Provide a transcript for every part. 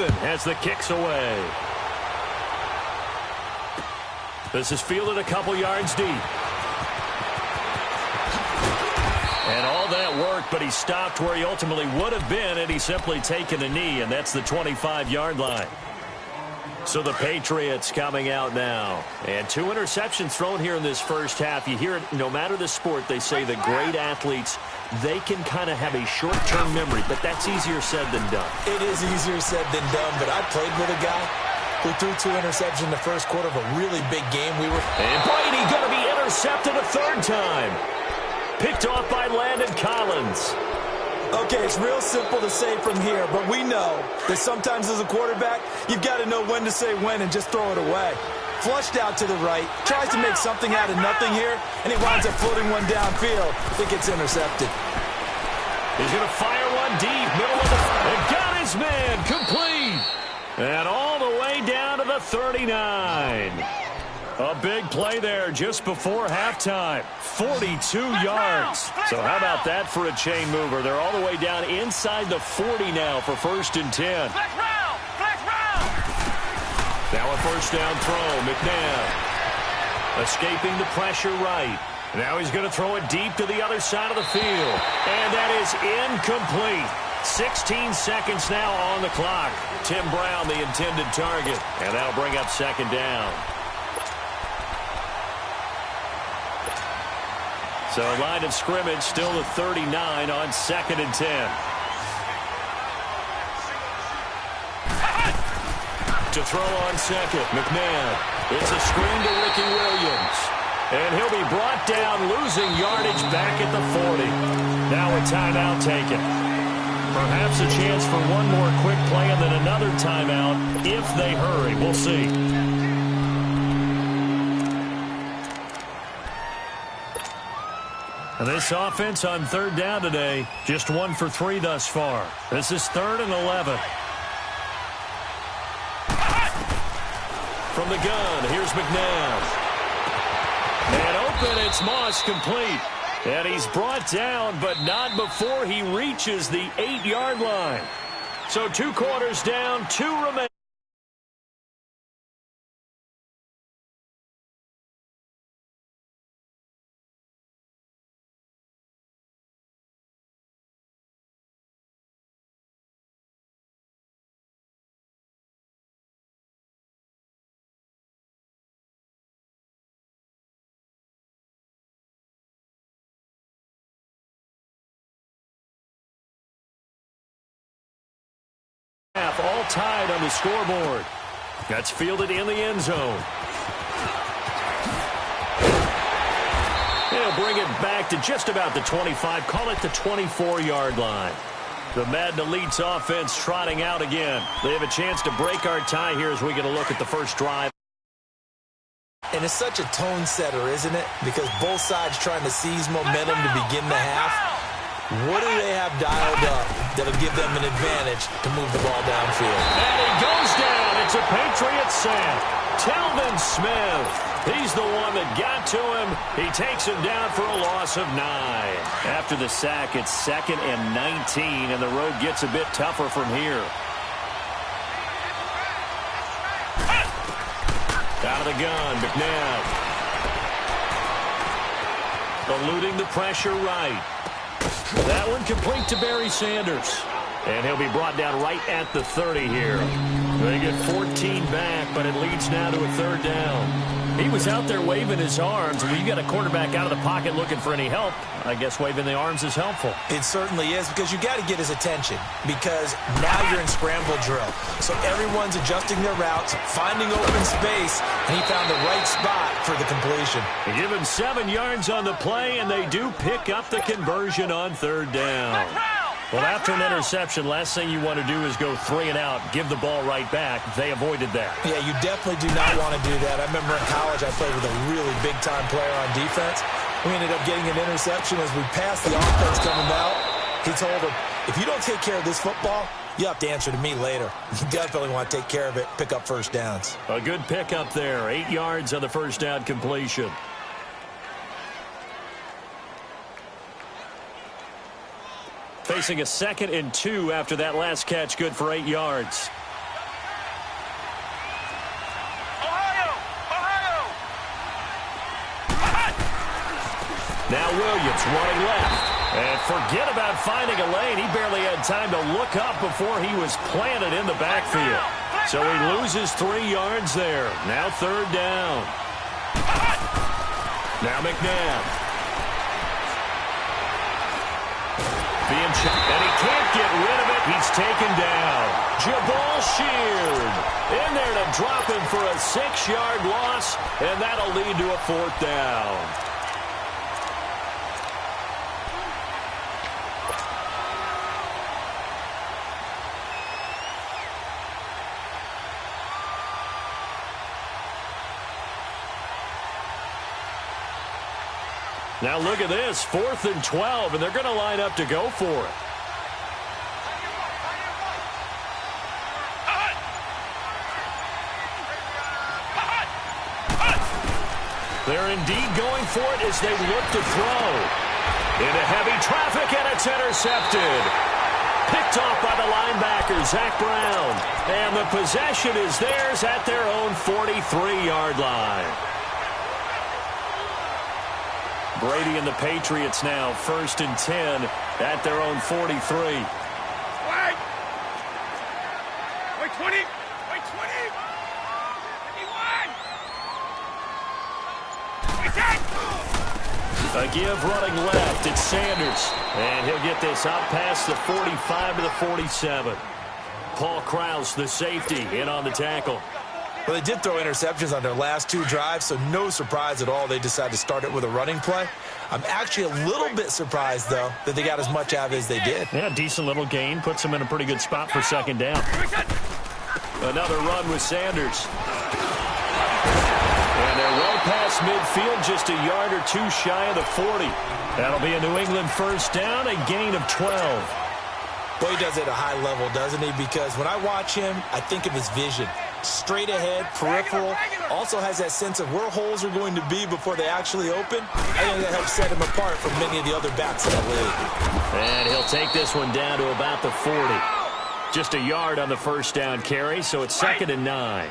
Wilson has the kicks away. This is fielded a couple yards deep. And all that worked, but he stopped where he ultimately would have been had he simply taken a knee, and that's the 25-yard line. So the Patriots coming out now. And 2 interceptions thrown here in this first half. You hear it, no matter the sport, they say the great athletes, they can kind of have a short-term memory, but that's easier said than done. It is easier said than done, but I played with a guy who threw 2 interceptions in the first quarter of a really big game. And Brady going to be intercepted a third time. Picked off by Landon Collins. Okay, it's real simple to say from here, but we know that sometimes as a quarterback, you've got to know when to say when and just throw it away. Flushed out to the right, tries to make something out of nothing here, and he winds up floating one downfield. It gets intercepted. He's going to fire one deep, middle of the... And got his man, complete. And all the way down to the 39. A big play there just before halftime. 42 yards. So how about that for a chain mover? They're all the way down inside the 40 now for 1st and 10. Now a first down throw. McNabb escaping the pressure right. Now he's going to throw it deep to the other side of the field. And that is incomplete. 16 seconds now on the clock. Tim Brown, the intended target. And that'll bring up 2nd down. So line of scrimmage still the 39 on 2nd and 10. To throw on 2nd, McNabb. It's a screen to Ricky Williams. And he'll be brought down, losing yardage back at the 40. Now a timeout taken. Perhaps a chance for one more quick play and then another timeout if they hurry. We'll see. This offense on 3rd down today, just 1 for 3 thus far. This is 3rd and 11. From the gun, here's McNabb. And open, it's Moss, complete. And he's brought down, but not before he reaches the 8-yard line. So 2 quarters down, 2 remain. All tied on the scoreboard. That's fielded in the end zone. They'll bring it back to just about the 25. Call it the 24-yard line. The Madden Elite's offense trotting out again. They have a chance to break our tie here as we get a look at the first drive. And it's such a tone setter, isn't it? Because both sides trying to seize momentum to begin the half. What do they have dialed up that'll give them an advantage to move the ball downfield? And he goes down. It's a Patriot sack. Telvin Smith. He's the one that got to him. He takes him down for a loss of 9. After the sack, it's 2nd and 19, and the road gets a bit tougher from here. Out of the gun, McNabb. Eluding the pressure right. That one complete to Barry Sanders. And he'll be brought down right at the 30 here. They get 14 back, but it leads now to a 3rd down. He was out there waving his arms. When you got a quarterback out of the pocket looking for any help, I guess waving the arms is helpful. It certainly is, because you got to get his attention, because now you're in scramble drill. So everyone's adjusting their routes, finding open space, and he found the right spot for the completion. They give him 7 yards on the play, and they do pick up the conversion on 3rd down. Well, after an interception, last thing you want to do is go 3 and out, give the ball right back. They avoided that. Yeah, you definitely do not want to do that. I remember in college I played with a really big-time player on defense. We ended up getting an interception as we passed the offense coming out. He told him, if you don't take care of this football, you have to answer to me later. You definitely want to take care of it, pick up first downs. A good pickup there. 8 yards on the first down completion. Facing a 2nd and 2 after that last catch, good for 8 yards. Now Williams running left. And forget about finding a lane. He barely had time to look up before he was planted in the backfield. So he loses 3 yards there. Now 3rd down. Now McNabb. And he can't get rid of it. He's taken down. Jabal Sheard in there to drop him for a 6-yard loss, and that'll lead to a 4th down. Now look at this, 4th and 12, and they're going to line up to go for it. They're indeed going for it as they look to throw. Into heavy traffic, and it's intercepted. Picked off by the linebacker, Zach Brown. And the possession is theirs at their own 43-yard line. Brady and the Patriots now 1st and 10 at their own 43. Wait! Wait 20! Wait 20! 51! Wait 10! A give running left. It's Sanders. And he'll get this up past the 45 to the 47. Paul Krause, the safety, in on the tackle. Well, they did throw interceptions on their last 2 drives, so no surprise at all they decided to start it with a running play. I'm actually a little bit surprised, though, that they got as much out of it as they did. Yeah, decent little gain. Puts them in a pretty good spot for 2nd down. Another run with Sanders. And they're well past midfield, just a yard or 2 shy of the 40. That'll be a New England 1st down, a gain of 12. Boy, he does it at a high level, doesn't he? Because when I watch him, I think of his vision. Straight ahead, peripheral, also has that sense of where holes are going to be before they actually open. I think that helps set him apart from many of the other backs in the league. And he'll take this one down to about the 40. Just a yard on the 1st down carry, so it's 2nd and 9.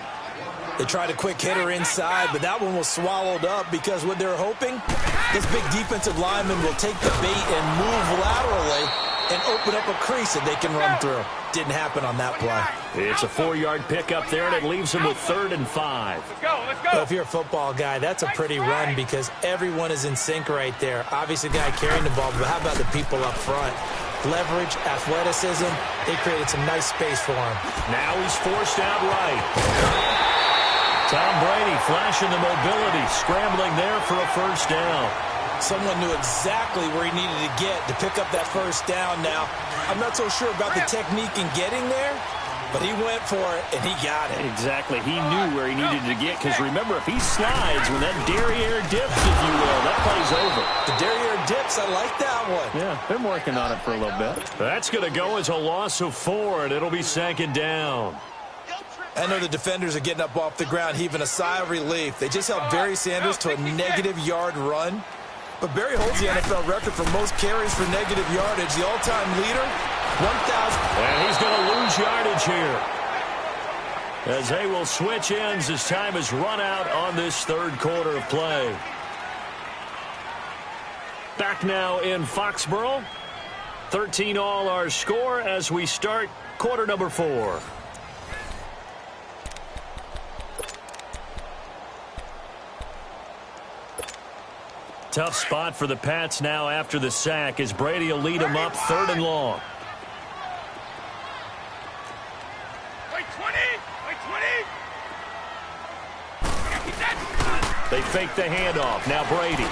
They tried a quick hitter inside, but that one was swallowed up because what they're hoping, this big defensive lineman will take the bait and move laterally and open up a crease that they can run through. Didn't happen on that play. It's a 4-yard pickup there, and it leaves them with 3rd and 5. Let's go, let's go. Well, if you're a football guy, that's a pretty run because everyone is in sync right there. Obviously, the guy carrying the ball, but how about the people up front? Leverage, athleticism, they created some nice space for him. Now he's forced out right. Tom Brady flashing the mobility, scrambling there for a 1st down. Someone knew exactly where he needed to get to pick up that 1st down now. I'm not so sure about the technique in getting there, but he went for it, and he got it. Exactly. He knew where he needed to get, because remember, if he slides when that derriere dips, if you will, that play's over. The derriere dips, I like that one. Yeah, been working on it for a little bit. That's going to go as a loss of 4, and it'll be 2nd down. I know the defenders are getting up off the ground, heaving a sigh of relief. They just held Barry Sanders to a -yard run. But Barry holds the NFL record for most carries for negative yardage. The all-time leader, 1,000. And he's going to lose yardage here, as they will switch ends as time has run out on this 3rd quarter of play. Back now in Foxborough. 13 all our score as we start quarter number 4. Tough spot for the Pats now after the sack as Brady will lead them up 3rd and long. Wait 20! Wait 20! They fake the handoff. Now Brady.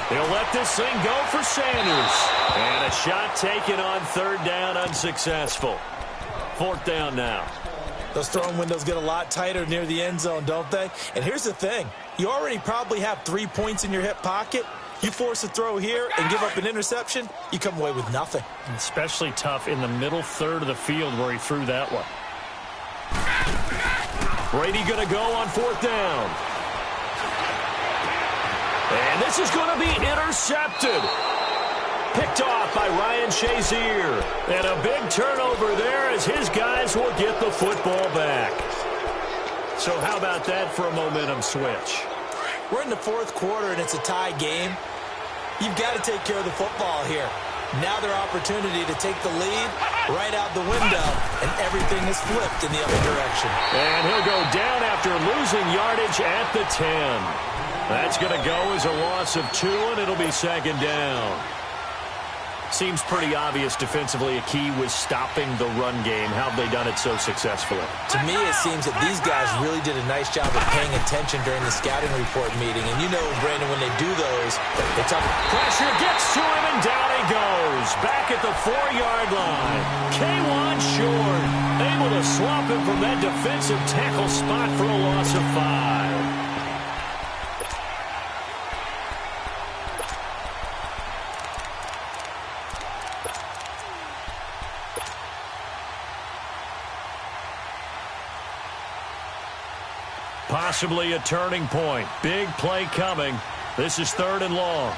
He'll let this thing go for Sanders. And a shot taken on 3rd down, unsuccessful. 4th down now. Those throwing windows get a lot tighter near the end zone, don't they? And here's the thing. You already probably have 3 points in your hip pocket. You force a throw here and give up an interception, you come away with nothing. Especially tough in the middle 3rd of the field where he threw that one. Brady going to go on 4th down. And this is going to be intercepted. Picked off by Ryan Shazier. And a big turnover there as his guys will get the football back. So how about that for a momentum switch? We're in the fourth quarter, and it's a tie game. You've got to take care of the football here. Now their opportunity to take the lead right out the window, and everything is flipped in the other direction. And he'll go down after losing yardage at the 10. That's going to go as a loss of 2, and it'll be second down. Seems pretty obvious defensively a key was stopping the run game. How have they done it so successfully? To me, it seems that these guys really did a nice job of paying attention during the scouting report meeting. And you know, Brandon, when they do those, they talk. Pressure gets to him, and down he goes. Back at the 4-yard line. K1 short. Able to swap him from that defensive tackle spot for a loss of 5. Possibly a turning point. Big play coming. This is 3rd and long.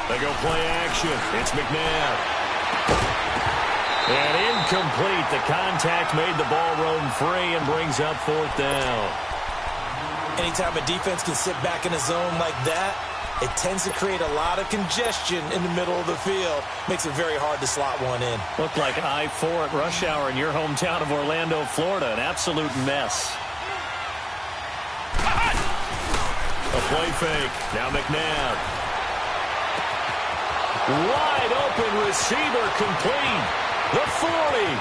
They go play action. It's McNabb. And incomplete. The contact made the ball roam free and brings up 4th down. Anytime a defense can sit back in a zone like that, it tends to create a lot of congestion in the middle of the field. Makes it very hard to slot one in. Looked like I-4 at rush hour in your hometown of Orlando, Florida. An absolute mess. A play fake. Now McNabb. Wide open receiver complete. The 40.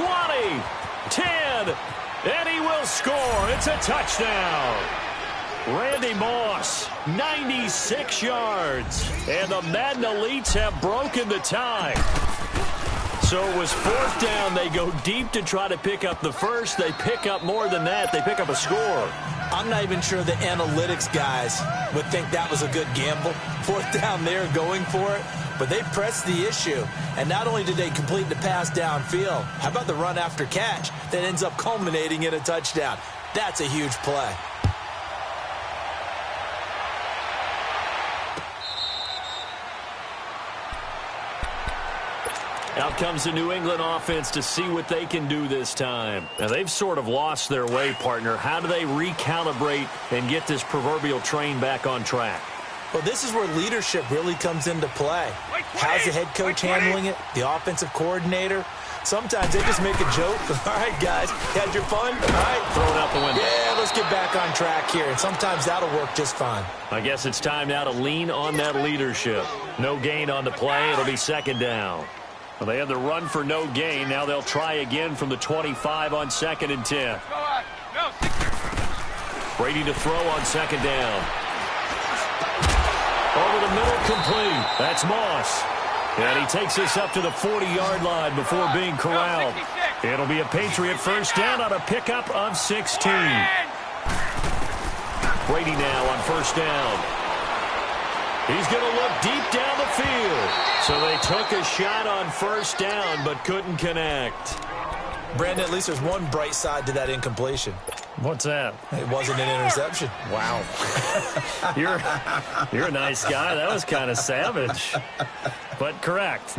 20. 10. And he will score. It's a touchdown. Randy Moss, 96 yards. And the Madden Elites have broken the tie. So it was 4th down. They go deep to try to pick up the first. They pick up more than that. They pick up a score. I'm not even sure the analytics guys would think that was a good gamble. 4th down there going for it. But they pressed the issue. And not only did they complete the pass downfield, how about the run after catch that ends up culminating in a touchdown? That's a huge play. Out comes the New England offense to see what they can do this time. Now, they've sort of lost their way, partner. How do they recalibrate and get this proverbial train back on track? Well, this is where leadership really comes into play. How's the head coach handling it? The offensive coordinator? Sometimes they just make a joke. All right, guys, you had your fun? All right. Throw it out the window. Yeah, let's get back on track here. And sometimes that'll work just fine. I guess it's time now to lean on that leadership. No gain on the play. It'll be second down. Well, they had the run for no gain. Now they'll try again from the 25 on 2nd and 10. Brady to throw on 2nd down. Over the middle, complete. That's Moss. And he takes this up to the 40-yard line before being corralled. It'll be a Patriot first down on a pickup of 16. Brady now on 1st down. He's going to look deep down the field. So they took a shot on 1st down but couldn't connect. Brandon, at least there's one bright side to that incompletion. What's that? It wasn't an interception. Wow. You're a nice guy. That was kind of savage. But correct.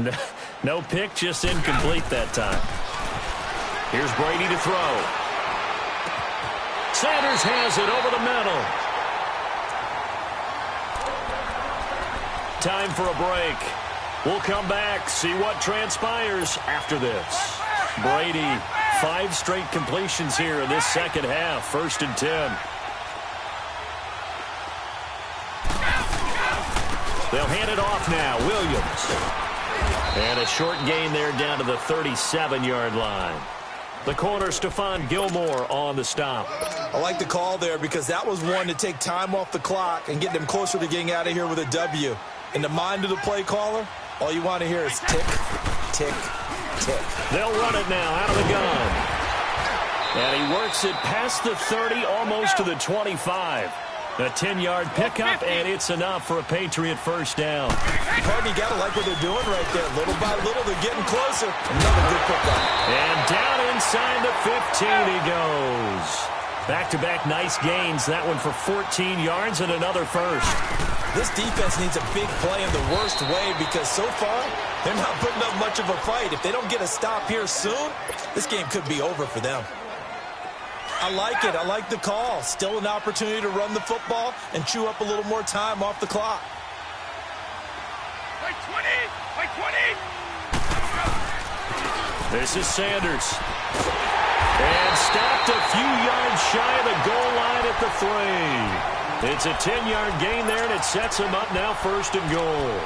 No pick, just incomplete that time. Here's Brady to throw. Sanders has it over the middle. Time for a break. We'll come back, see what transpires after this. Brady, 5 straight completions here in this second half. 1st and 10. They'll hand it off now. Williams. And a short gain there down to the 37-yard line. The corner, Stephon Gilmore on the stop. I like the call there because that was one to take time off the clock and get them closer to getting out of here with a W. In the mind of the play caller, all you want to hear is tick, tick, tick. They'll run it now out of the gun. And he works it past the 30, almost to the 25. A 10-yard pickup, and it's enough for a Patriot first down. Pardon, you got to like what they're doing right there. Little by little, they're getting closer. Another good pickup. And down inside the 15 he goes. Back-to-back nice gains. That one for 14 yards and another first. This defense needs a big play in the worst way because so far They're not putting up much of a fight. If they don't get a stop here soon, this game could be over for them. I like it. I like the call. Still an opportunity to run the football and chew up a little more time off the clock. Wait 20! Wait 20! This is Sanders. And stopped a few yards shy of the goal line at the 3. It's a 10-yard gain there, and it sets them up now 1st and goal.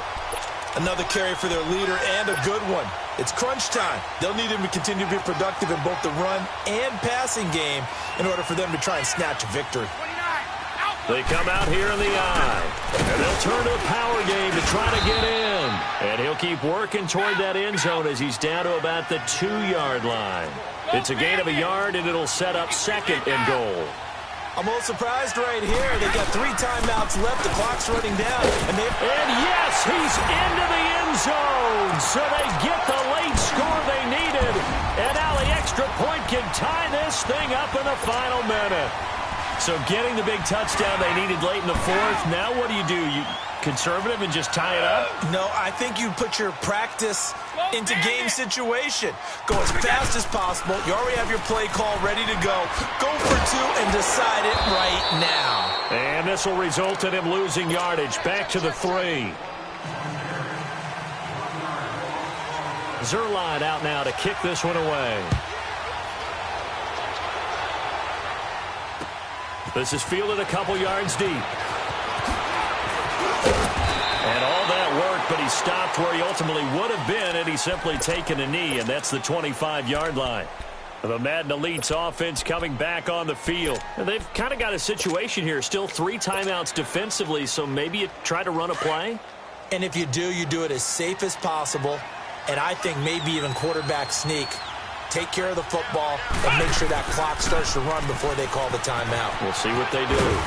Another carry for their leader, and a good one. It's crunch time. They'll need him to continue to be productive in both the run and passing game in order for them to try and snatch a victory. They come out here in the eye, and they'll turn to a power game to try to get in. And he'll keep working toward that end zone as he's down to about the 2-yard line. It's a gain of a yard, and it'll set up 2nd and goal. I'm a little surprised right here. They got 3 timeouts left. The clock's running down. And yes, he's into the end zone. So they get the late score they needed. And now the extra point can tie this thing up in the final minute. So getting the big touchdown they needed late in the 4th. Now what do? You conservative and just tie it up? No, I think you put your practice into game situation. Go as fast as possible. You already have your play call ready to go. Go for 2 and decide it right now. And this will result in him losing yardage. Back to the 3. Zerline out now to kick this one away. This is fielded a couple yards deep. And all that work, but he stopped where he ultimately would have been had he simply taken a knee, and that's the 25-yard line. The Madden Elite's offense coming back on the field. And they've kind of got a situation here. Still 3 timeouts defensively, so maybe you try to run a play? And if you do it as safe as possible, and I think maybe even quarterback sneak. Take care of the football and make sure that clock starts to run before they call the timeout. We'll see what they do.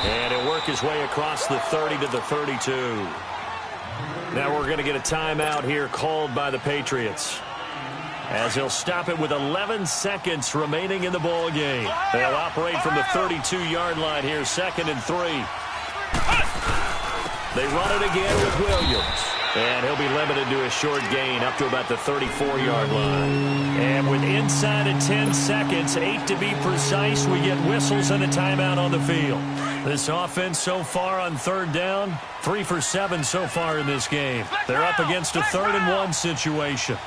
And he'll work his way across the 30 to the 32. Now we're going to get a timeout here called by the Patriots, as he'll stop it with 11 seconds remaining in the ball game. They'll operate from the 32-yard line here, 2nd and 3. They run it again with Williams. And he'll be limited to a short gain up to about the 34-yard line. And with inside of 10 seconds, 8 to be precise, we get whistles and a timeout on the field. This offense so far on 3rd down, 3 for 7 so far in this game. They're up against a 3rd and 1 situation.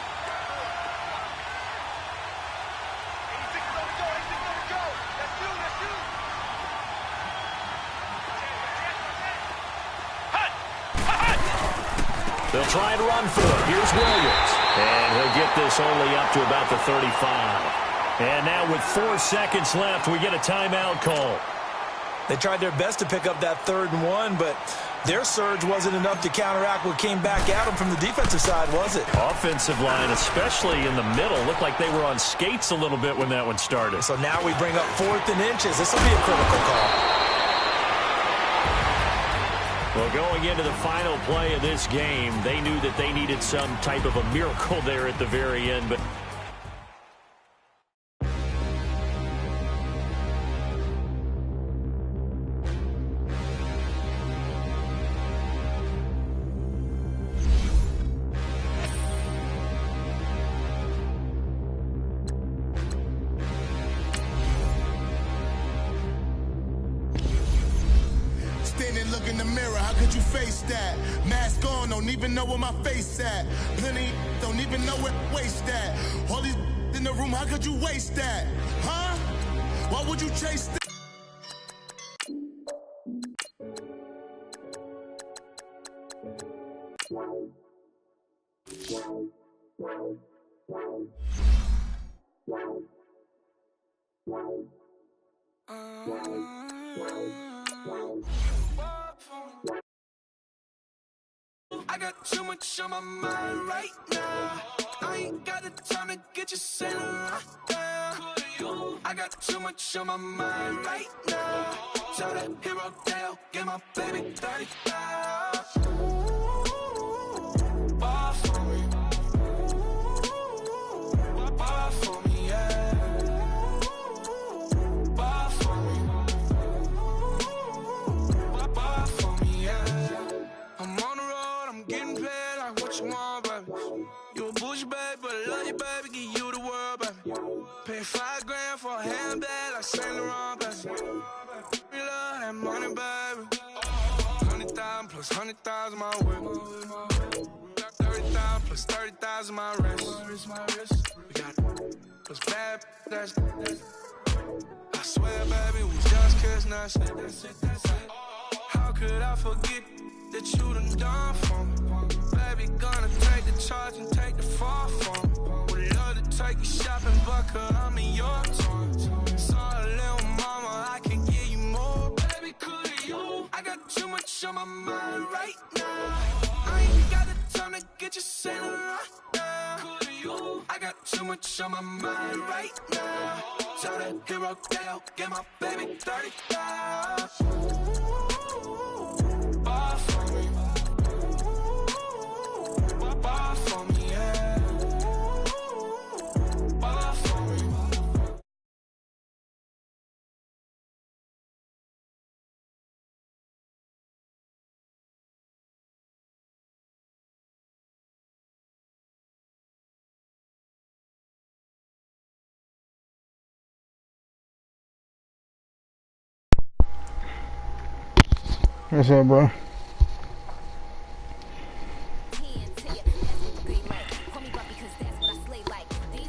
They'll try and run for it. Here's Williams. And he'll get this only up to about the 35. And now with 4 seconds left, we get a timeout call. They tried their best to pick up that 3rd and 1, but their surge wasn't enough to counteract what came back at them from the defensive side, was it? Offensive line, especially in the middle, looked like they were on skates a little bit when that one started. So now we bring up 4th and inches. This will be a critical call. Well, going into the final play of this game, they knew that they needed some type of a miracle there at the very end, but look in the mirror, how could you face that? Mask on, don't even know where my face at. Plenty don't even know where waste at. All these in the room, how could you waste that? Huh? Why would you chase that? I got too much on my mind right now. I ain't got the time to get you sailing right now. I got too much on my mind right now. Tell that hero Dale, get my baby 35. Bar for me. Bar for me, yeah. Bar for me. Bar for me, yeah. I'm on the road, I'm getting paid like what you want, baby. 30,000 plus 100,000 my whip. 30,000 plus 30,000 my wrist. We got plus bad, that's I swear, baby, we just kissing, that's it. How could I forget that you done done for me? Baby, gonna take the charge and take the fall for me. Would love to take you shopping, but cause I'm in your town. Sorry, little mama, I can give you more. Baby, could you? I got too much on my mind right now. I ain't got the time to get you sailing right now. Could you? I got too much on my mind right now. Tell that hero that I'll get my baby 30,000. Bar for me. Bar for me, yeah. Bar for me. What's up, bro?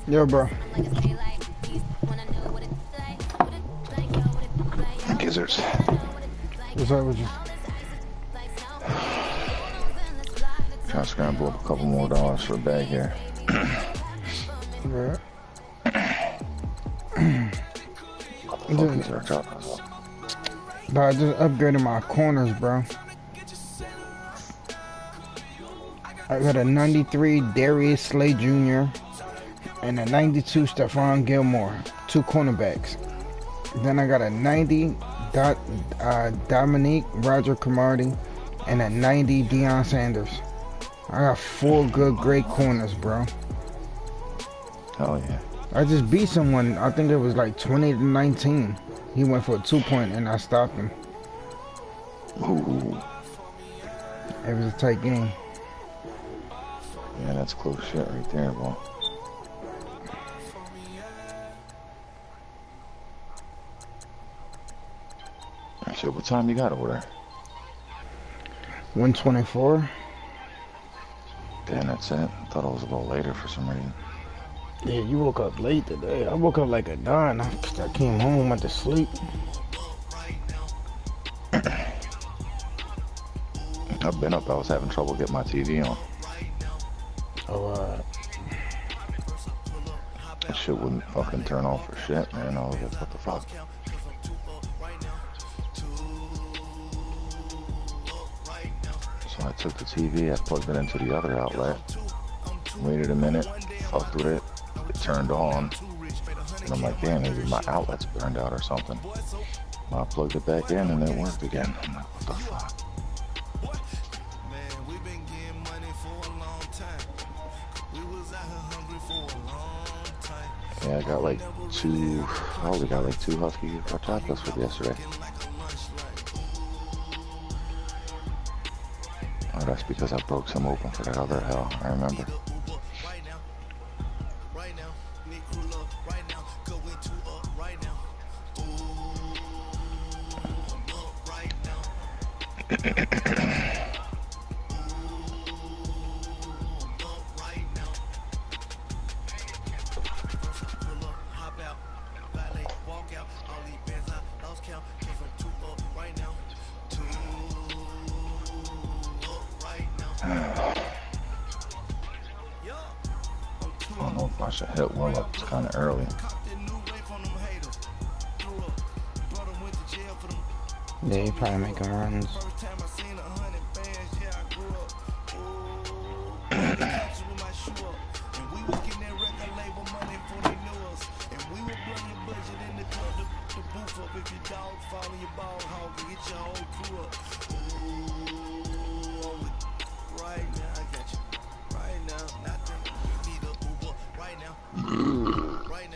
Yo, bro. Gizzards. What's up with you? Trying to scramble up a couple more dollars for a bag here. Right. Cookies are chocolate. But I just upgraded my corners, bro. I got a 93 Darius Slay Jr. and a 92 Stephon Gilmore, 2 cornerbacks. Then I got a 90 Dominique Roger Cromartie and a 90 Deion Sanders. I got 4 good, great corners, bro. Hell yeah. I just beat someone, I think it was like 20-19. He went for a 2-point and I stopped him. Ooh. It was a tight game. Yeah, that's close shit right there, boy. Shit, what time you got over there? 124. Damn, that's it. I thought it was a little later for some reason. Yeah, you woke up late today. I woke up like at 9. I came home, went to sleep. I've been up. I was having trouble getting my TV on. Oh, That shit wouldn't fucking turn on for shit, man. I was like, what the fuck? So I took the TV, I plugged it into the other outlet, waited a minute, fucked with it, it turned on, and I'm like, damn, maybe my outlet's burned out or something. I plugged it back in and it worked again. I'm like, what the fuck? Yeah, I got like 2, I only got like 2 husky horchatas for yesterday. Oh, that's because I broke some open for that other hell, I remember. I don't know if I should hit one up. It's kind of early. yeah, you probably making runs.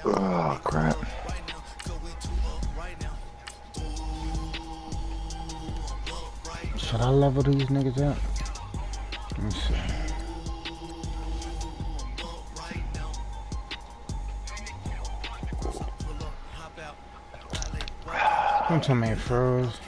Oh, crap. Should I level these niggas up? Let's see. Don't tell me it froze.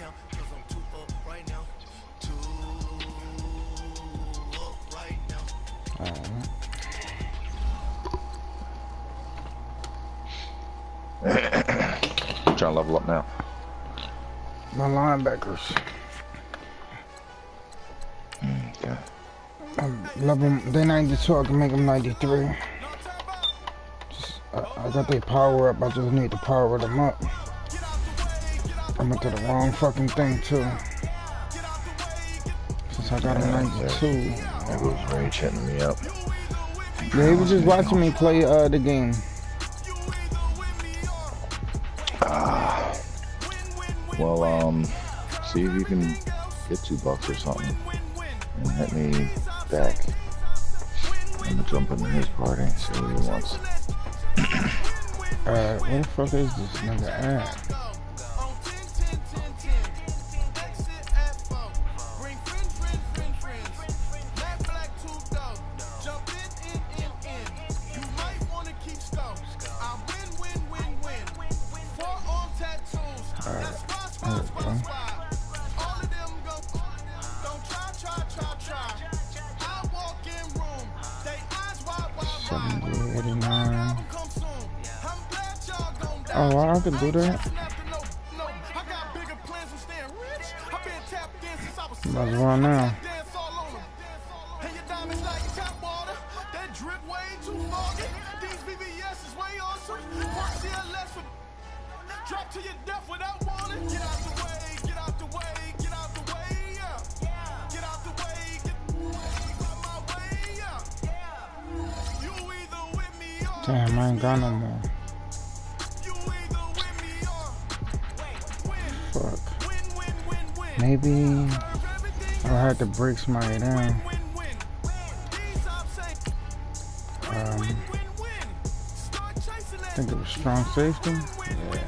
Trying to level up now. My linebackers. Okay. Love them. They 92. I can make them 93. I got their power up. I just need to power them up. I went to the wrong fucking thing too. Since I got a 92. That was Rage hitting me up. Yeah, he was just watching me play the game. Well, see if you can get $2 or something and hit me back. I'm gonna jump into his party, see what he wants. Where the fuck is this nigga at? Oh, I can do that. Might as well now. Drop to your death without warning. Get out the way, get out the way, get out the way, yeah. Get out the way, get out my way, yeah. You either with me or Damn, I ain't got no more. you either with me or Fuck. Maybe I'll have to break somebody down. I think it was strong safety. Yeah.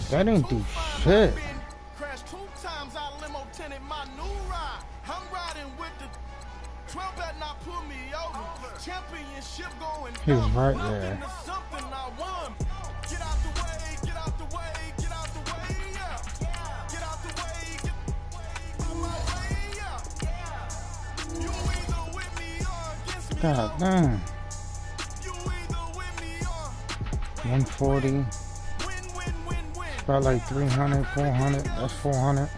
That didn't do shit. Crashed 2 times out limo tinted my new ride. I'm riding with the 12 better not pull me over. Championship going. He was right there. Something I won. Get out the way, get out the way, get out the way, yeah. Get out the way, get out my way, yeah. You either with me or against me. God damn. You either with me or 140. About like 300, 400. That's 400.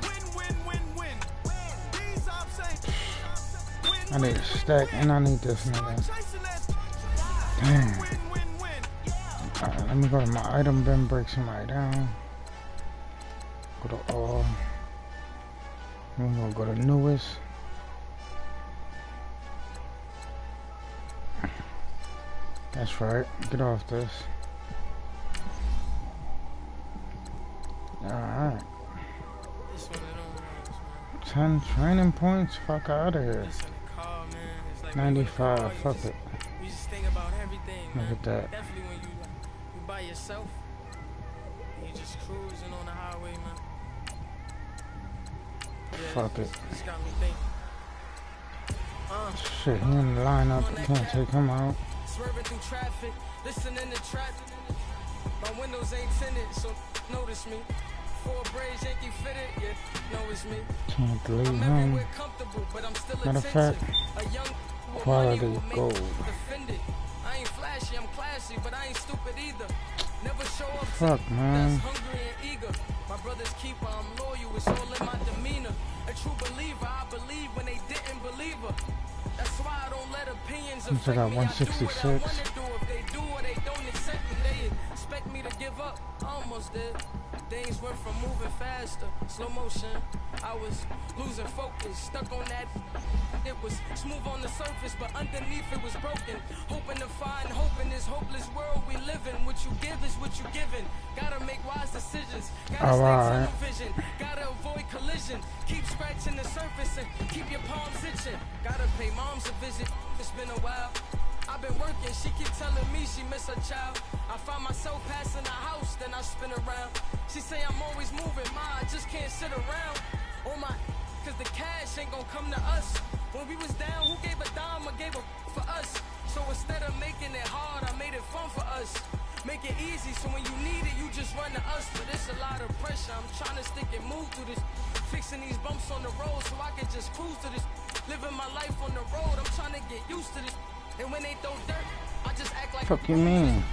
I need a stack and I need this nigga. Damn. Alright, let me go to my item bin, break somebody down. Go to all. We're gonna go to newest. That's right. Get off this. Alright. 10 training points? Fuck out of here. 95, fuck it. Look at that. Definitely when you by yourself, you just cruising on the highway, man. Fuck it. It's got me thinking. Shit, he in the lineup. Can't take him out. Swerving through traffic, listening to traffic. My windows ain't tinted, so notice me. 4 braids, Yankee fitted, yeah, know it's me. Can't delete I'm him. everywhere comfortable, but I'm still Matter of attentive. fact, A young quality will make gold. you offended. I ain't flashy, I'm classy, but I ain't stupid either. Never show up. Fuck, man. That's hungry and eager. My brother's keeper, I'm loyal, it's all in my demeanor. A true believer, I believe when they didn't believe her. That's why I don't let opinions affect I got me. 166. I do what I wanna do. If they do or they don't accept me, they expect me to give up. I almost did. Things went from moving faster, slow motion. I was losing focus, stuck on that. It was smooth on the surface, but underneath it was broken. Hoping to find hope in this hopeless world we live in. What you give is what you given. Gotta make wise decisions. Gotta stay tunnel vision. Gotta avoid collision. Keep scratching the surface and keep your palms itching. Gotta pay moms a visit, it's been a while. I've been working, she keep telling me she miss her child. I find myself passing the house, then I spin around. She say I'm always moving, I just can't sit around. Oh my, cause the cash ain't gonna come to us. When we was down, who gave a dime or gave a for us? So instead of making it hard, I made it fun for us. Make it easy, so when you need it, you just run to us. But it's a lot of pressure, I'm trying to stick and move through this. Fixing these bumps on the road so I can just cruise to this. Living my life on the road, I'm trying to get used to this. And when they throw dirt, I just act like fuck you mean?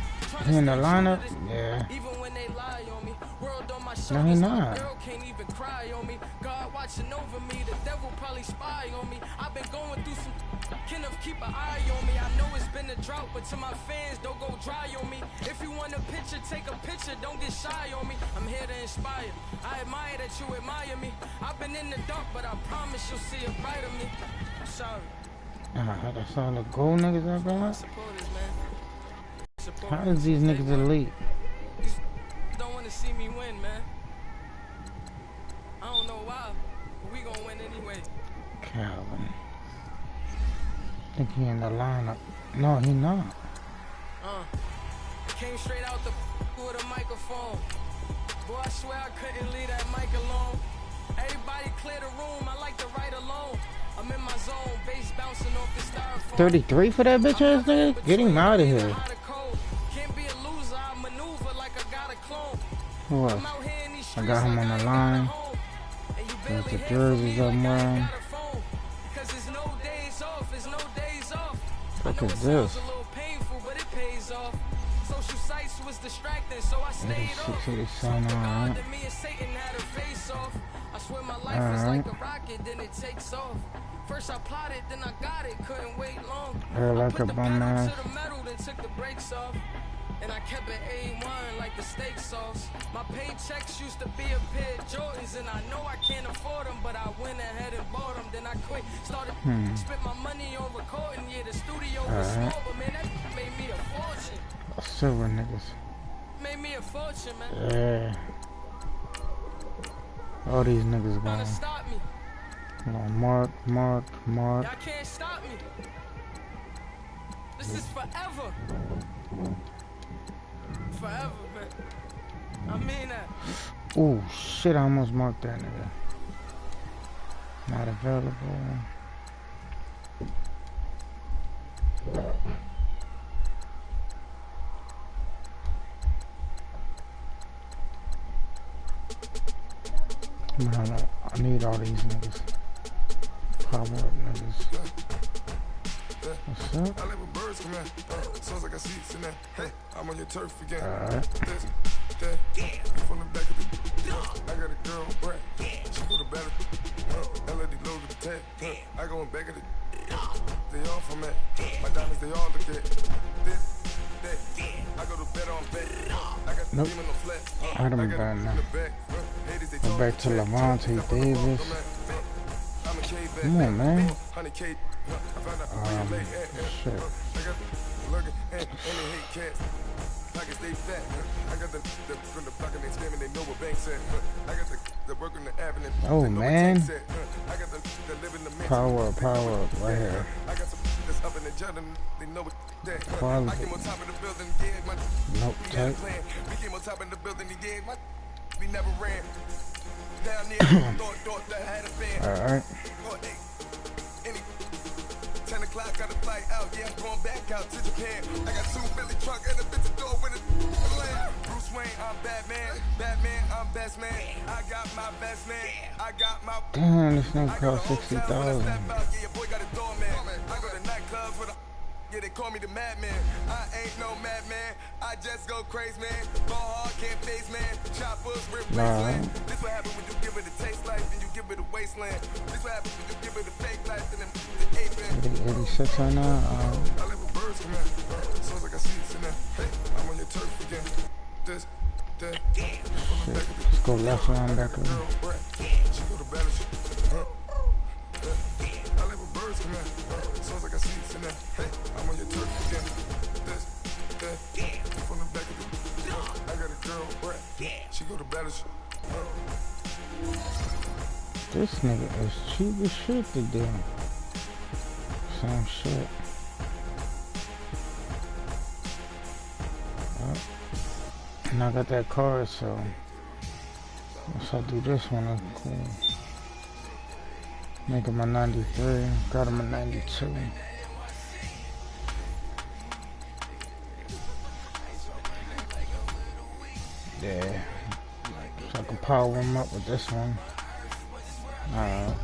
He in the lineup? Yeah. Even when they lie on me, world on my shoulders. No, he not. Girl can't even cry on me. God watching over me, the devil probably spy on me. I've been going through some. Kenneth keep an eye on me. I know it's been a drought, but to my fans, don't go dry on me. If you want a picture, take a picture. Don't get shy on me. I'm here to inspire. I admire that you admire me. I've been in the dark, but I promise you'll see a bright of me. I'm sorry. That's all the gold niggas I got? Supporters, man. How is these niggas elite? Don't want to see me win, man. I don't know why, but we gonna win anyway. Calvin. I think he in the lineup. No, he not. Came straight out the with a microphone. Boy, I swear I couldn't leave that mic alone. Everybody clear the room, I like to write alone. I'm in my zone, bass bouncing off the styrofoam. 33 for that bitch ass nigga? Get him out of here. Can't be a loser, I maneuver like I got a clone. Who else? I got him on the line. There's the jerseys I'm wearing. Cause there's no days off, there's no days off. What is this? A little painful, but it pays off. Social sites was distracting, so I stayed off. 687, alright. Me and Satan had a face off. I swear my life is like a rocket, then it takes off. First I plotted, then I got it, couldn't wait long. Like I put a the bum pedal ass. to the metal, then took the brakes off. And I kept it A1 like the steak sauce. My paychecks used to be a pair of Jordans, and I know I can't afford them, but I went ahead and bought them. Then I quit, started spent my money on recording. Yeah, the studio was small, but man, that made me a fortune. Silver niggas. Made me a fortune, man. Yeah. All these niggas Trying gone. to stop me. Mark. Y'all can't stop me. This is forever. Forever, man. I mean that. Oh shit, I almost marked that nigga. Not available. Man, I need all these niggas. Power up niggas. What's up? I live with birds come in. Sounds like I see seats in there. Hey, I'm on your turf again. Alright. From the back of the I got a girl, Brett. She go to battle. LED logo the tag. I go in back of the they all from it. My diamonds, they all look at this, that. I go to bed on bed. I got the beam on the flat. I done bad now. Go back to Levante Davis. Come on, man. Shit. Oh man. Power up right here. Quality. Nope, tight. We never ran. Down near that had a fan. Alright. 10 o'clock, got a flight out, yeah, I'm going back out to Japan. I got 2 Billy truck and a bitch door with a land. Bruce Wayne, I'm Batman. Batman, I'm best man. I got my best man. I got my. Damn, this thing cost 60,000. Yeah, your boy got a doorman. I go to nightclubs with a. Yeah, they call me the madman. I ain't no madman. I just go crazy, man. Go hard, can't face, man. Choppers, rip wasteland. This what happen when you give it a taste life and you give it a wasteland. This what happen when you give it a fake life and then the ape man. 86 right now. I live with birds come in. Sounds like I see it's in there. Hey, I'm on your turf again. This, that. Let's go left linebacker. She go to battle. I live with birds come in. Sounds like I see it's in there. Hey, I'm on your turf again. This, that. From the back of the I got a girl, Brett. She go to battle. This nigga is cheap as shit to do. Same shit. And I got that card, so once I do this one, it's cool. Make him a 93. Got him a 92. Yeah. So I can power him up with this one. Alright.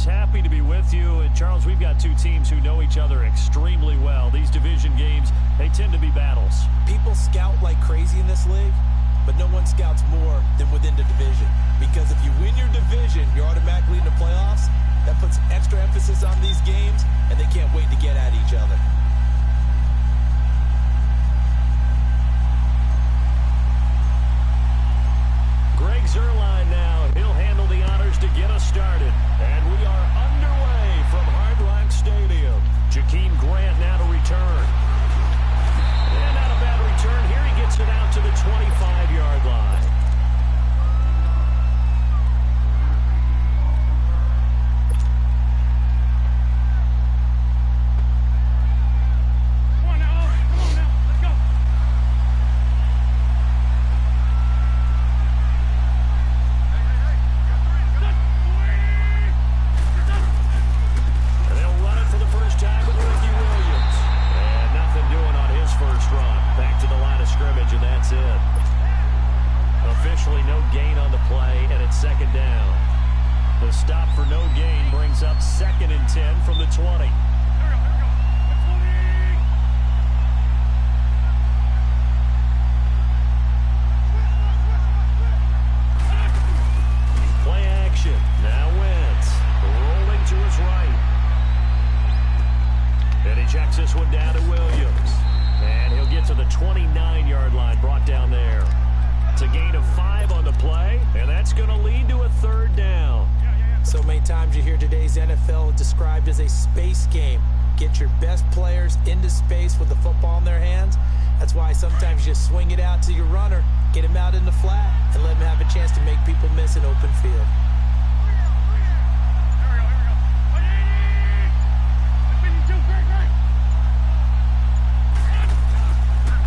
Happy to be with you. And Charles, we've got two teams who know each other extremely well. These division games, they tend to be battles. People scout like crazy in this league, but no one scouts more than within the division. Because if you win your division, you're automatically in the playoffs. That puts extra emphasis on these games, and they can't wait to get at each other. Greg Zuerlein now. He'll handle the honors to get us started. And we are underway from Hard Rock Stadium. Jakeem Grant now to return. And not a bad return. Here he gets it out to the 25-yard line. gain brings up 2nd and 10 from the 20. Play action. Now Wentz rolling to his right. And he checks this one down to Williams. And he'll get to the 29-yard line, brought down there. It's a gain of 5 on the play, and that's going to lead to a 3rd down. So many times you hear today's NFL described as a space game. Get your best players into space with the football in their hands. That's why sometimes you just swing it out to your runner, get him out in the flat, and let him have a chance to make people miss an open field.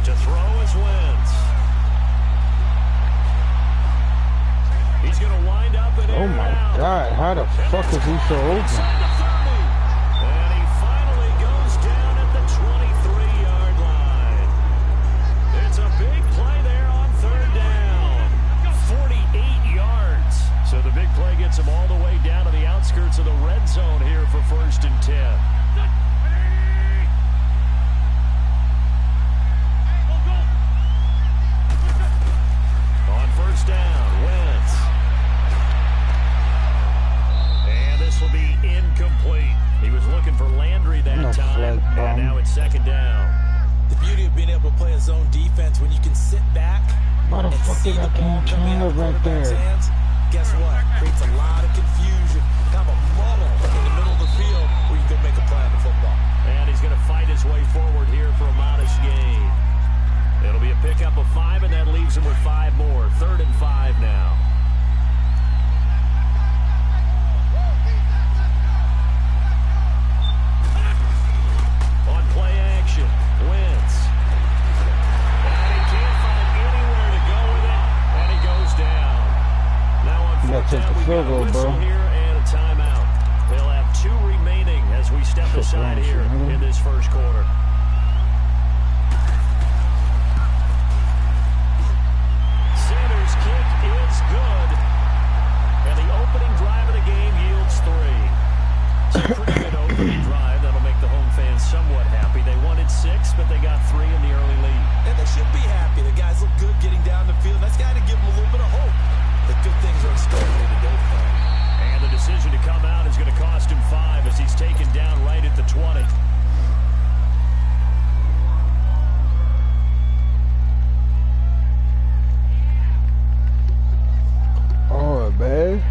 To throw is Wentz. He's going to wind up and Oh my God, how the fuck is he so open? And he finally goes down at the 23-yard line. It's a big play there on 3rd down. 48 yards. So the big play gets him all the way down to the outskirts of the red zone here for 1st and 10. On 1st down, Wentz. And this will be incomplete. He was looking for Landry that time, and now it's 2nd down. The beauty of being able to play a zone defense when you can sit back and see the ball coming out of the quarterback's hands. Guess what? Creates a lot of confusion, kind of a muddle in the middle of the field where you can go make a play on the football. And he's going to fight his way forward here for a modest gain. It'll be a pickup of 5, and that leaves him with 5 more. 3rd and 5 now. On play action, Wentz. And he can't find anywhere to go with it, and he goes down. Now on 4th down, we've got a whistle here and a timeout. They'll have 2 remaining as we step aside here in this 1st quarter. Sanders' kick is good, and the opening drive of the game yields 3. It's a pretty good opening drive. That'll make the home fans somewhat happy. They wanted 6, but they got 3 in the early lead. And they should be happy. The guys look good getting down the field. That's got to give them a little bit of hope that good things are in store to go for them. And the decision to come out is going to cost him 5 as he's taken down right at the 20. Oh, man.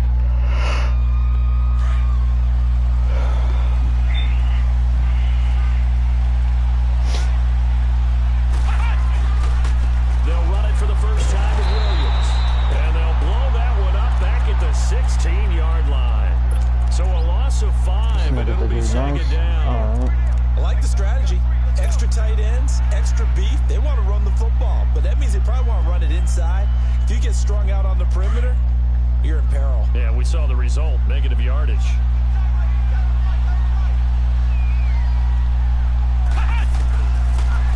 They'll run it for the first time with Williams. And they'll blow that one up back at the 16-yard line. So a loss of 5, and it'll be 2nd down. I like the strategy. Extra tight ends, extra beef. They want to run the football, but that means they probably want to run it inside. If you get strung out on the perimeter, you're in peril. Yeah, we saw the result, negative yardage.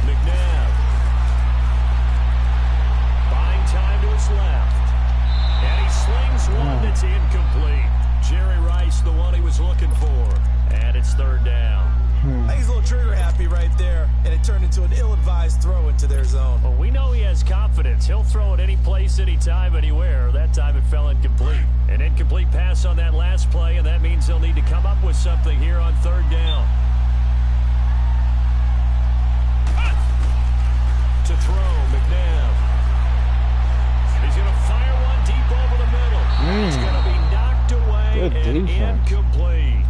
McNabb. Buying time to his left. And he slings one that's incomplete. Jerry Rice, the one he was looking for. And it's 3rd down. I think he's a little trigger happy right there, and it turned into an ill-advised throw into their zone. Well, we know he has confidence. He'll throw it any place, anytime, anywhere. That time it fell incomplete. An incomplete pass on that last play, and that means they'll need to come up with something here on 3rd down. To throw, McNabb. He's going to fire one deep over the middle. It's going to be knocked away and incomplete.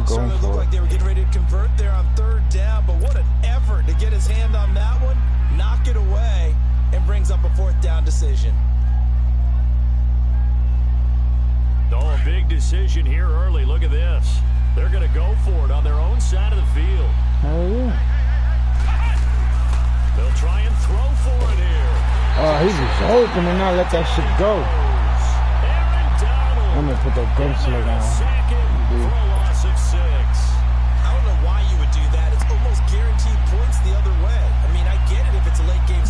Certainly looked like they were getting ready to convert there on 3rd down, but what an effort to get his hand on that one, knock it away, and brings up a 4th down decision. Oh, a big decision here early. Look at this. They're going to go for it on their own side of the field. Oh, yeah. They'll try and throw for it here. Oh, he was hoping to not let that shit go. I'm going to put that gunslinger on. Of 6. I don't know why you would do that. It's almost guaranteed points the other way. I mean, I get it if it's a late game.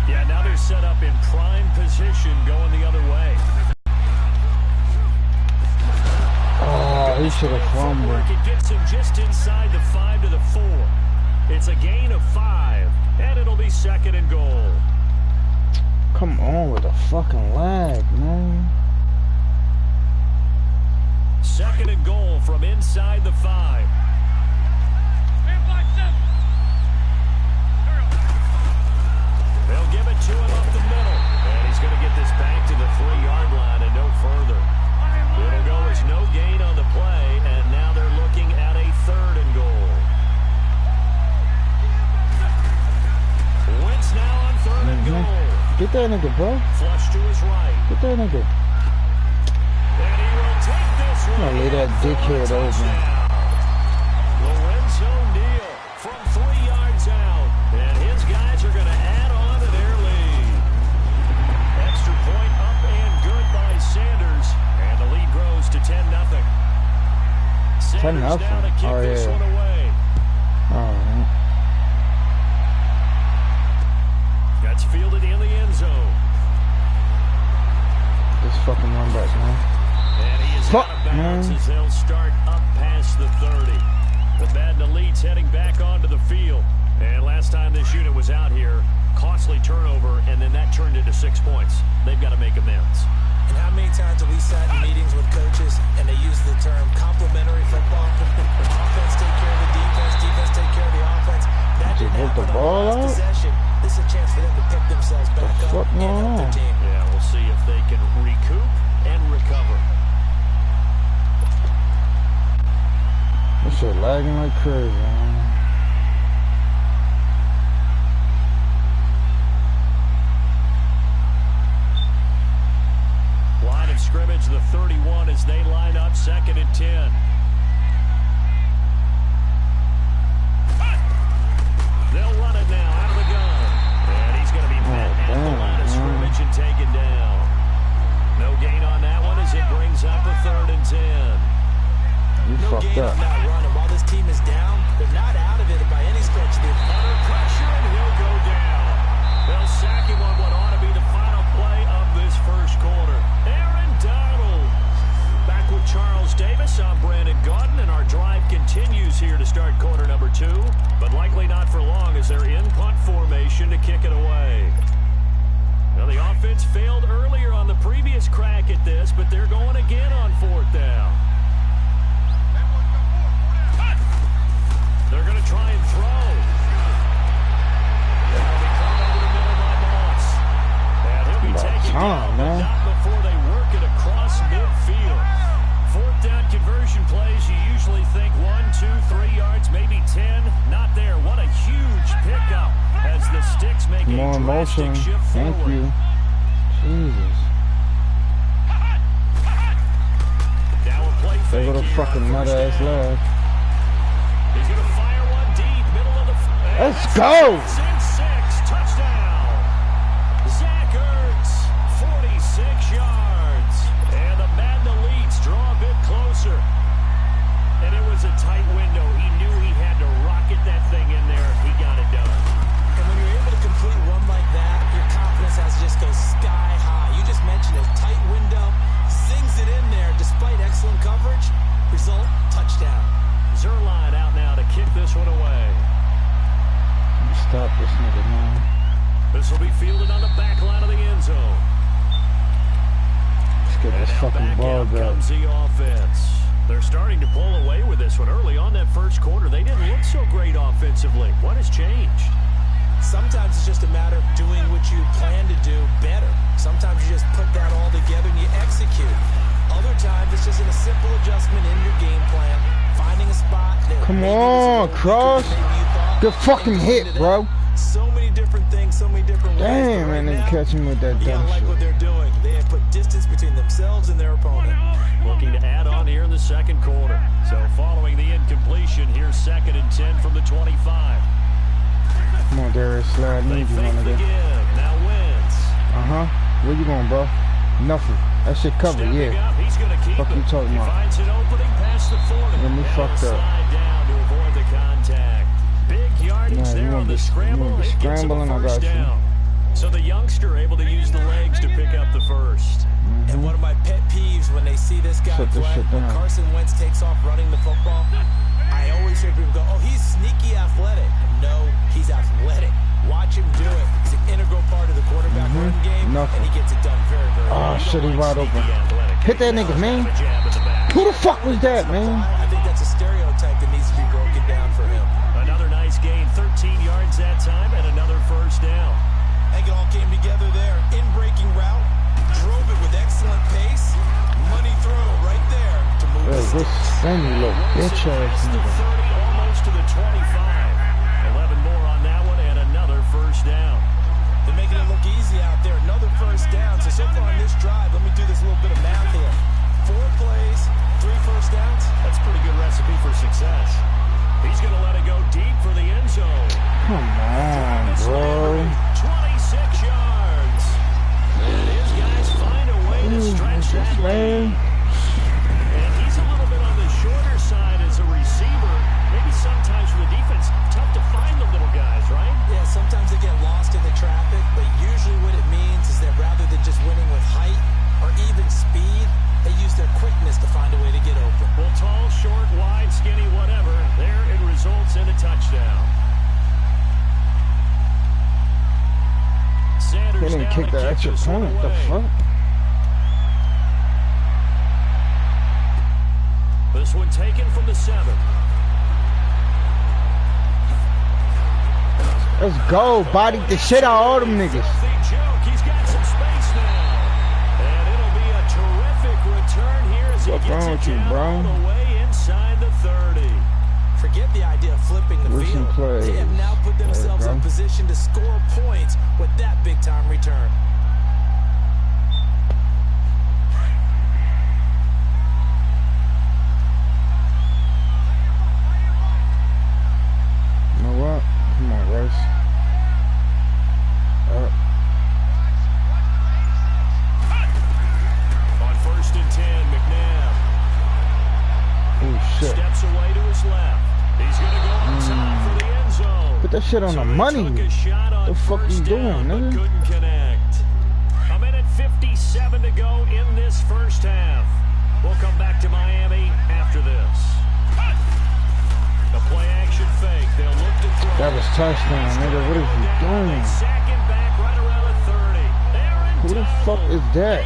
Yeah, now they're set up in prime position going the other way. Oh. he should have fumbled. It gets him just inside the 5 to the 4. It's a gain of 5, and it'll be 2nd and goal. Come on with the fucking lag, man. 2nd and goal from inside the 5. They'll give it to him up the middle. And he's going to get this back to the 3-yard line and no further. It'll go as no gain on the play, and now they're looking at a 3rd and goal. Wentz now on 3rd and goal. Get that nigga, bro. Flush to his right. Get that nigga. And he will take this one. I'm gonna lay that dickhead open. Lorenzo Neal from 3 yards out. And his guys are going to add on to their lead. Extra point up and good by Sanders. And the lead grows to 10-0. Sanders now to kick this one away. Alright. That's fielded in the end zone. This fucking run back, man. And he is out of bounds as they'll start up past the 30. The Madden Elite's heading back onto the field. And last time this unit was out here, costly turnover, and then that turned into 6 points. They've got to make amends. And how many times have we sat in meetings with coaches and they use the term complementary football? Offense take care of the defense, defense take care of the offense. That didn't happen on the last possession. This is a chance for them to pick themselves back up and help their team. Yeah, we'll see if they can recoup and recover. This shit lagging like crazy, man. Line of scrimmage, the 31 as they line up 2nd and 10. They'll run it now out of the gun. And he's going to be met at the line of scrimmage and taken down. No gain on that one as it brings up a 3rd and 10. You no fucked gain up. on that run, and while this team is down, they're not out of it by any stretch. They're under pressure, and he'll go down. They'll sack him on what ought to be the final play of this first quarter. Aaron Donald. Back with Charles Davis. I'm Brandon Gaudin, and our drive continues here to start quarter number 2, but likely not for long as they're in punt formation to kick it away. Now, the offense failed earlier on the previous crack at this, but they're going again on 4th down. They're going to try and throw. They'll be caught over the middle by Moss. And he'll be taken down, but not before they work it across midfield. 4th down conversion plays, you usually think 1, 2, 3 yards, maybe 10. Not there. What a huge pickup as the sticks make more a drastic motion. shift Thank forward. you. Jesus. Now a play fake. They got a fucking nut ass leg. He's going to fire one deep, middle of the... Let's go! 6, touchdown. Zach Ertz, 46 yards. And the Madden Elites draw a bit closer. And it was a tight window. He knew he had to rocket that thing in there. He got it done. And when you're able to complete one like that, your confidence has to just go sky high. You just mentioned a tight window, zings it in there despite excellent coverage. Result, touchdown. Zerline out now to kick this one away. Stop this nigga, man. This will be fielded on the back line of the end zone. Let's get this fucking ball back. Comes the offense. They're starting to pull away with this one. Early on that first quarter, they didn't look so great offensively. What has changed? Sometimes it's just a matter of doing what you plan to do better. Sometimes you just put that all together and you execute. Other times it's just in a simple adjustment in your game plan. Finding a spot that come on, Cross. Good fucking hit, bro. So many different things, so many different ways. Damn, man, they catch him with that dumb shit. You gotta like what they're doing. They have put distance between themselves and their opponent. Looking to add on here in the second quarter. So following the incompletion, here's 2nd and 10 from the 25. Come on, Darius, slide. They Need you, fake one of the them. give. Now Wentz. Where you going, bro? Nothing. That shit covered, Stepping yeah. up, he's gonna keep Fuck you it. talking He about? finds an opening past the 40. Get me fucked up. Slide down to avoid the contact. Big yardage Nah, there on the scramble. It gets him a scrambling, I first got you. down. So the youngster able to use the legs to pick up the first. And one of my pet peeves when they see this guy play, when Carson Wentz takes off running the football, I always hear people go, oh, he's sneaky athletic. No, he's athletic. Watch him do it. He's an integral part of the quarterback run game, and he gets it done very, very well. Oh, shit, he's wide open. Hit that nigga, man. Who the fuck was that, man? I think that's a stereotype that needs to be broken down for him. Another nice gain, 13 yards that time, and another first down. I think it all came together there. In-breaking route, drove it with excellent pace. Money throw right there to move the this skinny little bitch ass nigga. 30, almost to the 25. 11 more on that one, and another first down. They're making it look easy out there. Another first down. So far on this drive, let me do this little bit of math here. 4 plays, 3 first downs. That's a pretty good recipe for success. He's going to let it go deep for the end zone. Come on, bro. 26 yards. And his guys find a way to stretch that lead. And he's a little bit on the shorter side as a receiver. Maybe sometimes for the defense, tough to find the little guys, right? Yeah, sometimes they get lost in the traffic, but usually what it means is that rather than just winning with height or even speed, they use their quickness to find a way to get open. Well, tall, short, wide, skinny, whatever, there it results in a touchdown. Sanders He didn't kick that extra point. What the fuck? This one taken from the 7. Let's go. Body the shit out of all them niggas. He's got some space now. And it'll be a terrific return here as he gets it down all the way inside the 30. Forget the idea of flipping the field. They have now put themselves in position to score points with that big-time return. You know what? Come on, Rice. On 1st and 10, McNabb. Oh, shit. Steps away to his left. He's going to go on top for the end zone. Put that shit on the money. What the fuck you doing, nigga? Couldn't connect. A minute 57 to go in this first half. We'll come back to Miami after this. A play-action fake. They'll look to throw. That was touchdown, nigga. What is he doing? Second back right around the 30. Who the fuck is that?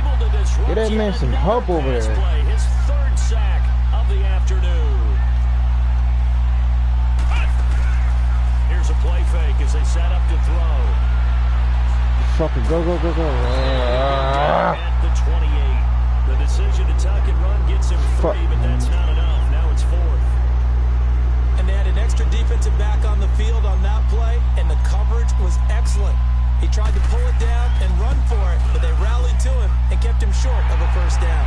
Get that man some help over there. His 3rd sack of the afternoon. Here's a play fake as they set up to throw. Fucking go, go, go, go. At the 28. The decision to tuck and run gets him 3, but that's not enough. Now it's 4th. And they had an extra defensive back on the field on that play, and the coverage was excellent. He tried to pull it down and run for it, but they rallied to him and kept him short of a first down.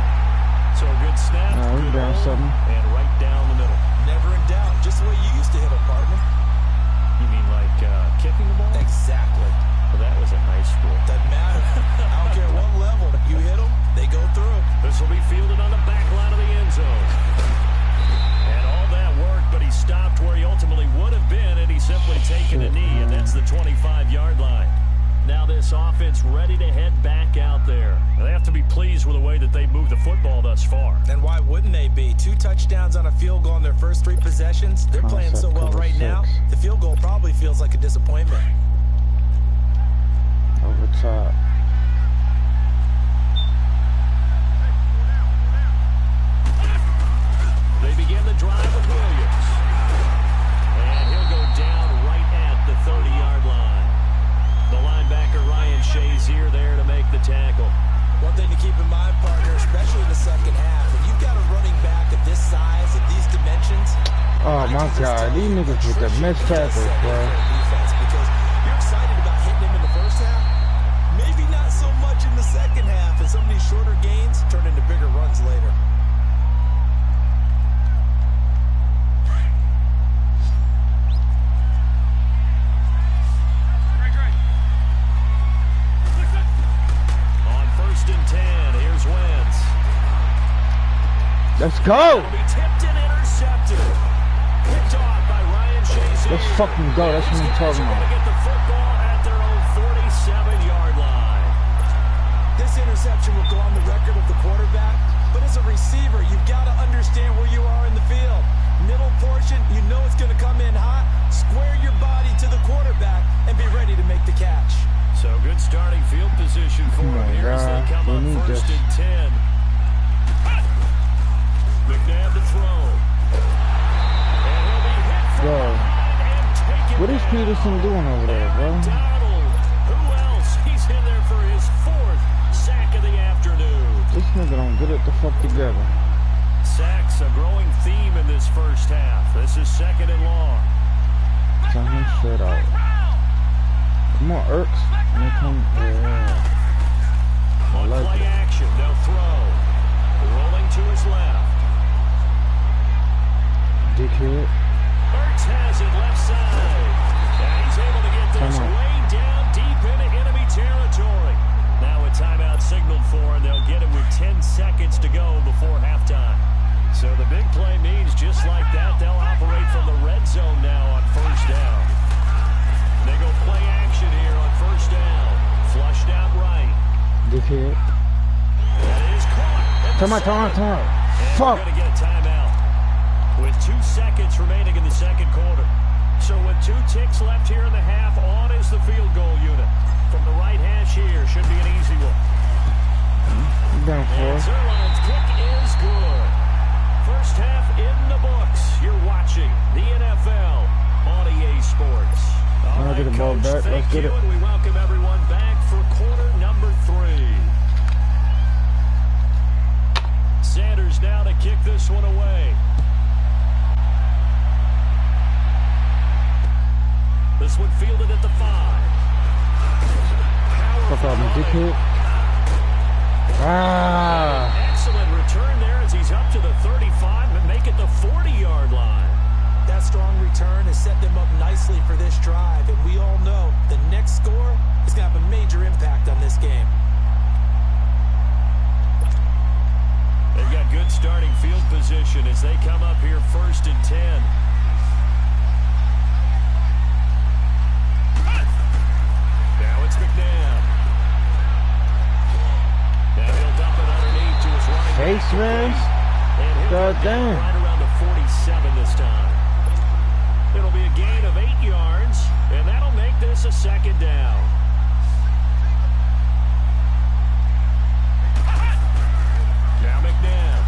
So a good snap, good down something. And right down the middle. Never in doubt, just the way you used to hit a partner. You mean like kicking the ball? Exactly. Well, that was in high school. Doesn't matter. I don't care what level. You hit them, they go through. This will be fielded on the back line of the end zone. And all that worked, but he stopped where he ultimately would have been, and he's simply taken a knee, and that's the 25-yard line. Now this offense ready to head back out there. They have to be pleased with the way that they moved the football thus far. And why wouldn't they be? 2 touchdowns on a field goal in their first 3 possessions. They're playing so well right now. The field goal probably feels like a disappointment. Over top. They begin the drive with Williams. And he'll go down right at the 30-yard line. The linebacker, Ryan Shazier, there to make the tackle. One thing to keep in mind, partner, especially in the second half, if you've got a running back of this size, of these dimensions. Oh, my God. These niggas with the missed tackles, bro. Because you're excited about hitting him in the first half. Maybe not so much in the second half, and some of these shorter gains turn into bigger runs later. On 1st and 10, here's Wentz. Let's go. It'll be tipped and intercepted. Picked off by Ryan Shazier. Let's fucking go. That's what I'm talking about. Get the football at their own 47-yard line. This This interception will go on the record of the quarterback, but as a receiver, you've got to understand where you are in the field. Middle portion, you know it's going to come in hot. Square your body to the quarterback and be ready to make the catch. So good starting field position for him here as they come up first and 10. McNabb to throw. And he'll be hit from behind and taken what is Peterson doing over there, bro? Who else? He's in there for his 4th sack of the afternoon. This nigga don't get it the fuck together. Sacks a growing theme in this first half. This is 2nd and long. Tell him straight out. Come on, Erks. Yeah. On play action, they'll throw. Rolling to his left. Dickhead. Ertz has it left side. And he's able to get this way down deep into enemy territory. Now a timeout signaled for, and they'll get it with 10 seconds to go before halftime. So the big play means just like that, they'll operate from the red zone now on first down. They go play action here on first down. Flushed out right. Dickhead. That is caught. Come on. Fuck. We're going to get a timeout with 2 seconds remaining in the second quarter. So with 2 ticks left here in the half, on is the field goal unit. From the right hash here, should be an easy one. Down for And Zerline's kick is good. First half in the books. You're watching the NFL on EA Sports. All right, get the ball Coach, back. thank Let's get you, it. and we welcome everyone back for quarter number 3. Sanders now to kick this one away. This one fielded at the 5. Fuck off, my dickhead. Excellent return there as he's up to the 35 and make it the 40-yard line. That strong return has set them up nicely for this drive, and we all know the next score is going to have a major impact on this game. They've got good starting field position as they come up here first and 10. Now it's McNabb. Now he'll dump it underneath to his running back. Face mask? God damn. Right around the 47 this time. It'll be a gain of 8 yards, and that'll make this a second down. Now McNabb.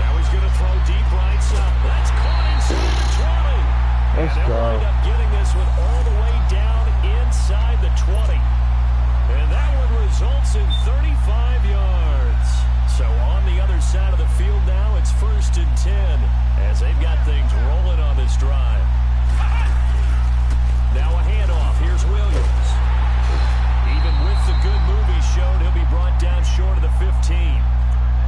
Now he's going to throw deep right side. That's caught inside the 20. Let's and go. they'll end up getting this one all the way down inside the 20. And that one results in 35 yards. So on the other side of the field now, it's first and 10 as they've got things rolling on this drive. Now a handoff. Here's Williams. Even with the good move he showed, he'll be brought down short of the 15.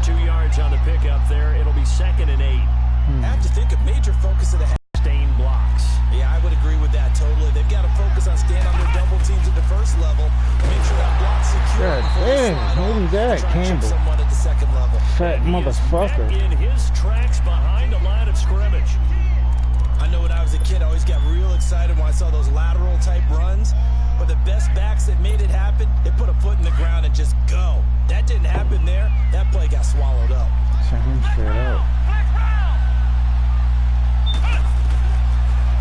2 yards on the pickup there. It'll be 2nd and 8. I have to think a major focus of the half. Sustained blocks. Yeah, I would agree with that totally. They've got to focus on staying on their double teams at the first level. Make sure that block's secure. God damn, maybe that Campbell. Someone at the second level. Fat motherfucker. In his tracks behind the line of scrimmage. I know when I was a kid, I always got real excited when I saw those lateral type runs. But the best backs that made it happen, they put a foot in the ground and just go. That didn't happen there. That play got swallowed up. Send him straight out.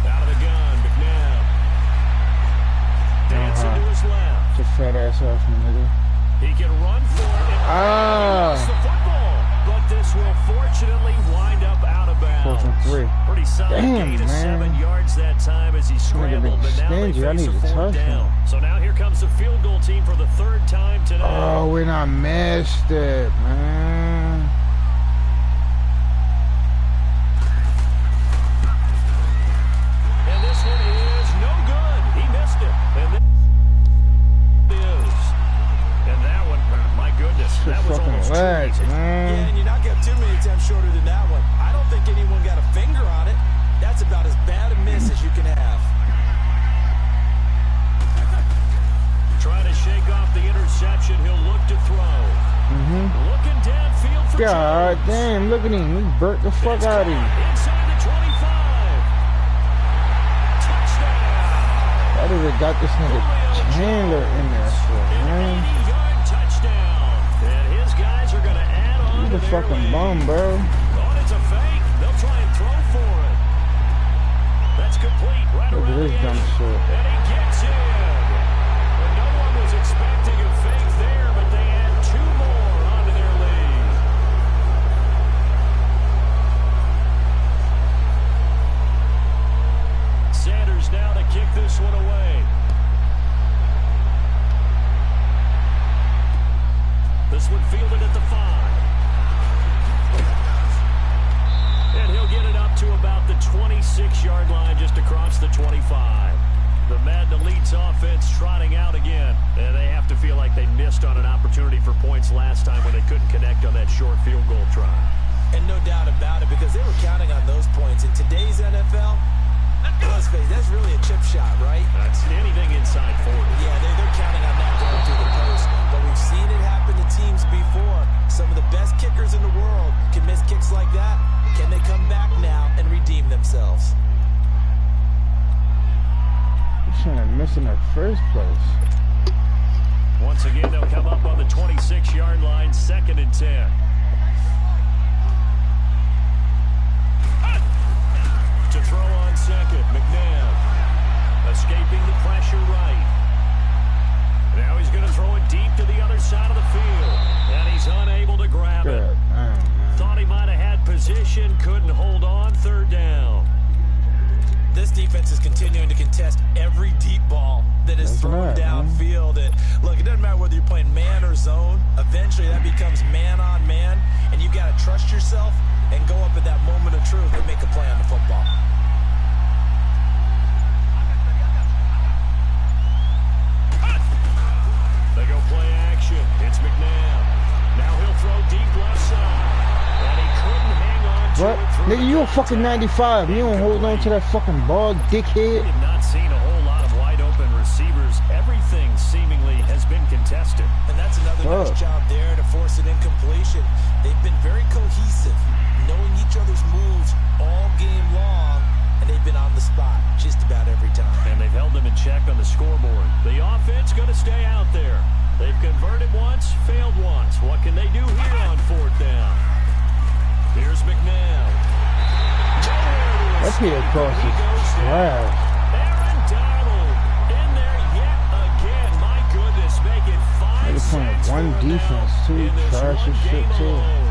Out of the gun, McNabb. Dancing to his left. Get fat ass off me, nigga. He can run for it. And the football. But this will fortunately wind up out of bounds. 4th and 3. Pretty solid gain of 7 yards that time as he scrambled. But now they face a 4th down. So now here comes the field goal team for the 3rd time today. Oh, we done missed it, man. And this one is no good. He missed it. And this is. And that one, my goodness, that was almost leg, too easy. man. Yeah, and you're not getting too many attempts shorter than that one. I don't think anyone got a finger on it. That's about as bad a miss as you can have. Trying to shake off the interception. He'll look to throw. Looking downfield for God Jones. damn, look at him. He burnt the fuck out of him. Inside the 25. Touchdown. That would have got this nigga Chandler in there for, man. 80-yard touchdown. And his guys are going to add on. He's a fucking bum, bro. Oh, it's a fake. They'll try and throw for it. That's complete right Look at around this the dumb edge. shit. And he gets in. And no one was expecting a fake there, but they add 2 more onto their lead. Sanders now to kick this one away. This one fielded at the 5. And he'll get it up to about the 26-yard line, just across the 25. The Madden Elite's offense trotting out again. And they have to feel like they missed on an opportunity for points last time when they couldn't connect on that short field goal try. And no doubt about it, because they were counting on those points. In today's NFL, let's face it, that's really a chip shot, right? That's anything inside 40. Yeah, they're counting on that going through the post. But we've seen it happen to teams before. Some of the best kickers in the world can miss kicks like that. Can they come back now and redeem themselves? You shouldn't have missed in the first place. Once again, they'll come up on the 26-yard line, 2nd and 10. To throw on second, McNabb. Escaping the pressure right. Now he's going to throw it deep to the other side of the field. And he's unable to grab it. Good, man. Thought he might have had position, couldn't hold on, 3rd down. This defense is continuing to contest every deep ball that is thrown downfield. And look, it doesn't matter whether you're playing man or zone. Eventually that becomes man on man. And you've got to trust yourself and go up at that moment of truth and make a play on the football. They go play action. It's McNabb. Now he'll throw deep left side. And he couldn't hang on to What? it through. Nigga, you a fucking 95. You don't hold on to that fucking ball, dickhead. We have not seen a whole lot of wide open receivers. Everything seemingly has been contested. And that's another nice job there to force an incompletion. They've been very cohesive, knowing each other's moves all game long, and they've been on the spot just about every time. And they've held them in check on the scoreboard. The offense going to stay out there. They've converted once, failed once. What can they do here on 4th down? Here's McNabb. That Peter Cross is trash. Aaron Donald in there yet again. My goodness, make it 5 They're playing sacks one for him defense, now too. in this Trash one as shit, game too. alone.